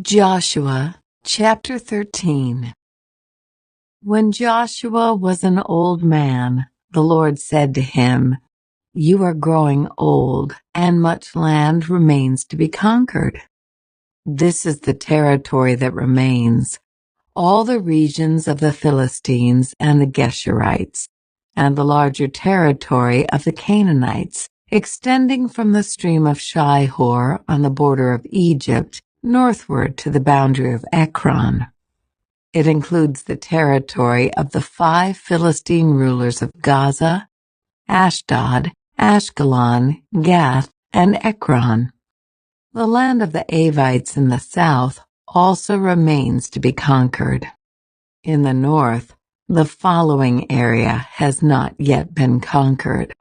Joshua chapter 13. When Joshua was an old man, the Lord said to him, "You are growing old, and much land remains to be conquered. This is the territory that remains, all the regions of the Philistines and the Geshurites, and the larger territory of the Canaanites, extending from the stream of Shihor on the border of Egypt northward to the boundary of Ekron. It includes the territory of the 5 Philistine rulers of Gaza, Ashdod, Ashkelon, Gath, and Ekron. The land of the Avites in the south also remains to be conquered. In the north, the following area has not yet been conquered: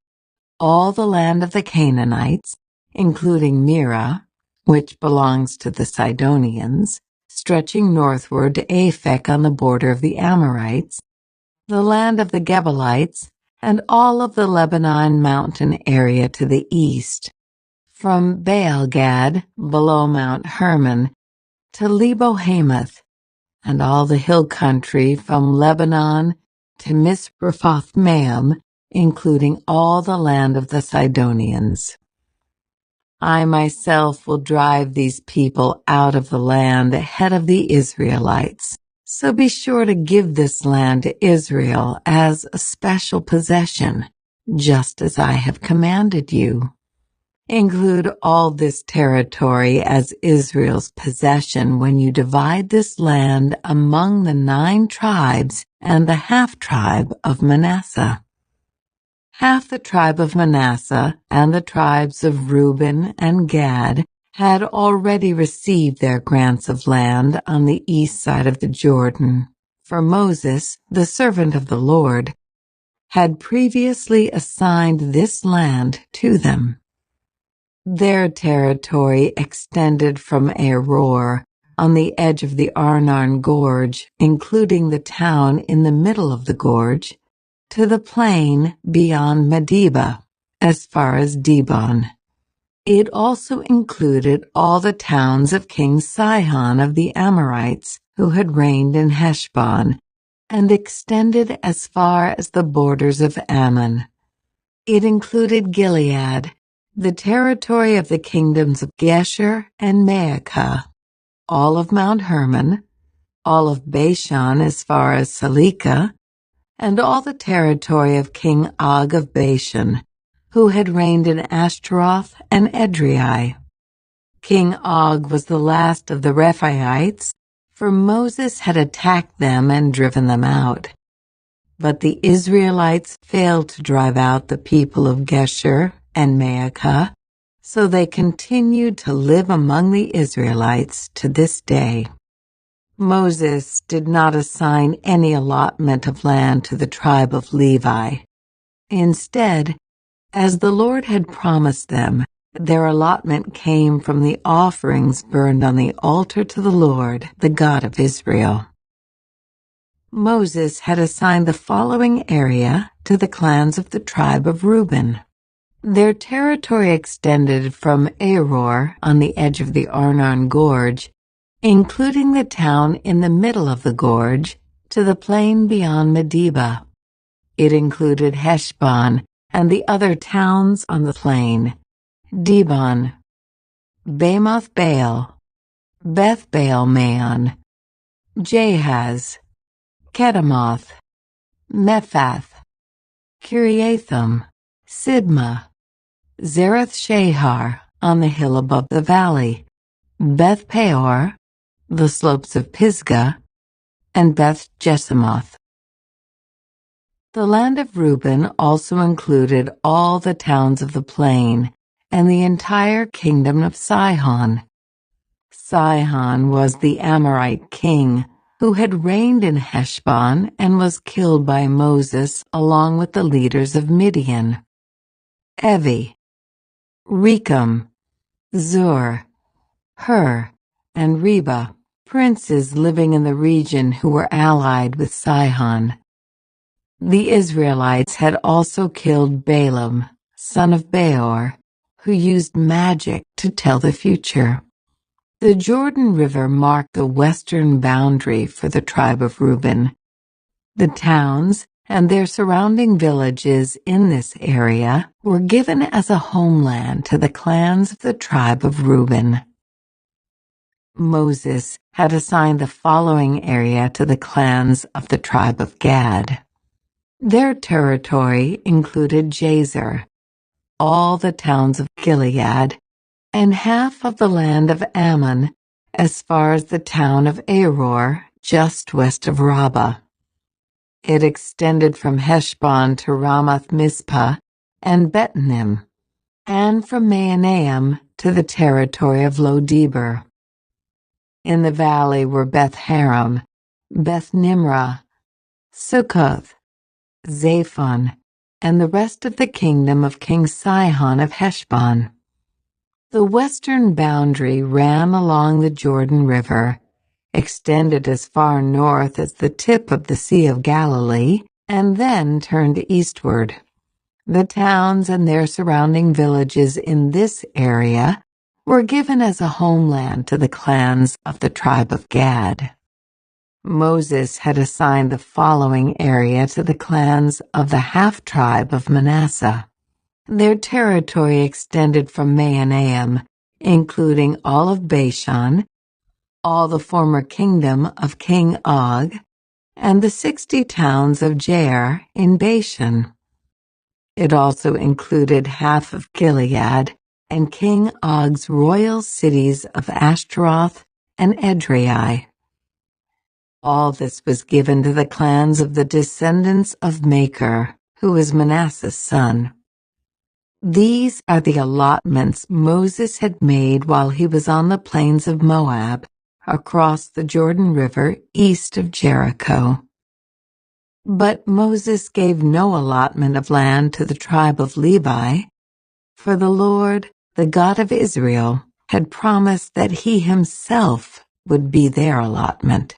all the land of the Canaanites, including Mira, which belongs to the Sidonians, stretching northward to Aphek on the border of the Amorites, the land of the Gebalites, and all of the Lebanon mountain area to the east, from Baal-Gad below Mount Hermon to Lebo-Hamath, and all the hill country from Lebanon to Misrephoth-Maim, including all the land of the Sidonians. I myself will drive these people out of the land ahead of the Israelites, so be sure to give this land to Israel as a special possession, just as I have commanded you. Include all this territory as Israel's possession when you divide this land among the 9 tribes and the half-tribe of Manasseh. Half the tribe of Manasseh and the tribes of Reuben and Gad had already received their grants of land on the east side of the Jordan, for Moses, the servant of the Lord, had previously assigned this land to them. Their territory extended from Aror on the edge of the Arnon Gorge, including the town in the middle of the gorge, to the plain beyond Medeba, as far as Dibon. It also included all the towns of King Sihon of the Amorites, who had reigned in Heshbon, and extended as far as the borders of Ammon. It included Gilead, the territory of the kingdoms of Geshur and Maacah, all of Mount Hermon, all of Bashan as far as Salekah, and all the territory of King Og of Bashan, who had reigned in Ashtaroth and Edrei. King Og was the last of the Rephaites, for Moses had attacked them and driven them out. But the Israelites failed to drive out the people of Geshur and Maacah, so they continued to live among the Israelites to this day. Moses did not assign any allotment of land to the tribe of Levi. Instead, as the Lord had promised them, their allotment came from the offerings burned on the altar to the Lord, the God of Israel. Moses had assigned the following area to the clans of the tribe of Reuben. Their territory extended from Aror on the edge of the Arnon Gorge, including the town in the middle of the gorge, to the plain beyond Medeba. It included Heshbon and the other towns on the plain: Dibon, Bamoth Baal, Beth Baal Maon, Jahaz, Kedemoth, Mephath, Kiriathim, Sibmah, Zareth Shahar on the hill above the valley, Beth Peor, the slopes of Pisgah, and Beth Jesimoth. The land of Reuben also included all the towns of the plain and the entire kingdom of Sihon. Sihon was the Amorite king who had reigned in Heshbon and was killed by Moses along with the leaders of Midian: Evi, Rechem, Zur, Hur, and Reba, princes living in the region who were allied with Sihon. The Israelites had also killed Balaam, son of Beor, who used magic to tell the future. The Jordan River marked the western boundary for the tribe of Reuben. The towns and their surrounding villages in this area were given as a homeland to the clans of the tribe of Reuben. Moses had assigned the following area to the clans of the tribe of Gad. Their territory included Jazer, all the towns of Gilead, and half of the land of Ammon, as far as the town of Aror, just west of Rabbah. It extended from Heshbon to Ramath Mizpah and Bethnim, and from Mahanaim to the territory of Lo-debar. In the valley were Beth Haram, Beth Nimrah, Sukkoth, Zaphon, and the rest of the kingdom of King Sihon of Heshbon. The western boundary ran along the Jordan River, extended as far north as the tip of the Sea of Galilee, and then turned eastward. The towns and their surrounding villages in this area were given as a homeland to the clans of the tribe of Gad. Moses had assigned the following area to the clans of the half-tribe of Manasseh. Their territory extended from Mahanaim, including all of Bashan, all the former kingdom of King Og, and the 60 towns of Jair in Bashan. It also included half of Gilead and King Og's royal cities of Ashtaroth and Edrei. All this was given to the clans of the descendants of Machir, who was Manasseh's son. These are the allotments Moses had made while he was on the plains of Moab, across the Jordan River east of Jericho. But Moses gave no allotment of land to the tribe of Levi, for the Lord, the God of Israel, had promised that he himself would be their allotment.